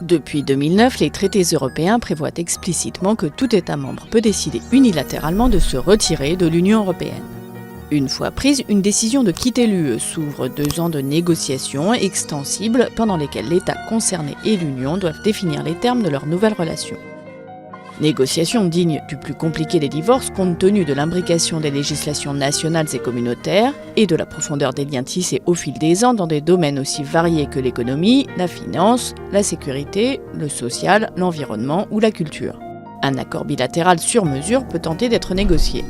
Depuis 2009, les traités européens prévoient explicitement que tout État membre peut décider unilatéralement de se retirer de l'Union européenne. Une fois prise, une décision de quitter l'UE s'ouvre 2 ans de négociations extensibles pendant lesquelles l'État concerné et l'Union doivent définir les termes de leur nouvelle relation. Négociations dignes du plus compliqué des divorces compte tenu de l'imbrication des législations nationales et communautaires et de la profondeur des liens tissés au fil des ans dans des domaines aussi variés que l'économie, la finance, la sécurité, le social, l'environnement ou la culture. Un accord bilatéral sur mesure peut tenter d'être négocié.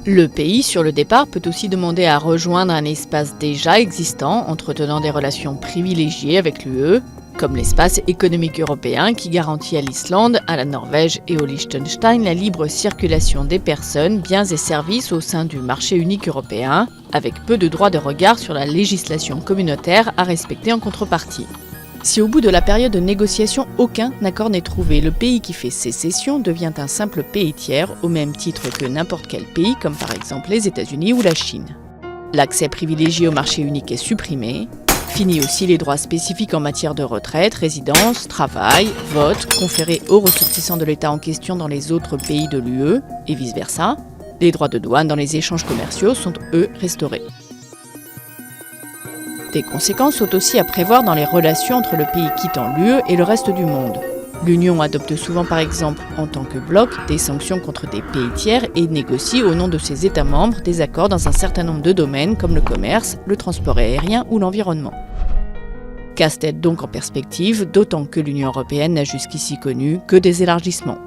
Le pays sur le départ peut aussi demander à rejoindre un espace déjà existant entretenant des relations privilégiées avec l'UE, comme l'espace économique européen qui garantit à l'Islande, à la Norvège et au Liechtenstein la libre circulation des personnes, biens et services au sein du marché unique européen, avec peu de droits de regard sur la législation communautaire à respecter en contrepartie. Si au bout de la période de négociation aucun accord n'est trouvé, le pays qui fait sécession devient un simple pays tiers au même titre que n'importe quel pays comme par exemple les États-Unis ou la Chine. L'accès privilégié au marché unique est supprimé. Fini aussi les droits spécifiques en matière de retraite, résidence, travail, vote, conférés aux ressortissants de l'État en question dans les autres pays de l'UE, et vice-versa. Les droits de douane dans les échanges commerciaux sont, eux, restaurés. Des conséquences sont aussi à prévoir dans les relations entre le pays quittant l'UE et le reste du monde. L'Union adopte souvent par exemple, en tant que bloc, des sanctions contre des pays tiers et négocie au nom de ses États membres des accords dans un certain nombre de domaines comme le commerce, le transport aérien ou l'environnement. Casse-tête donc en perspective, d'autant que l'Union européenne n'a jusqu'ici connu que des élargissements.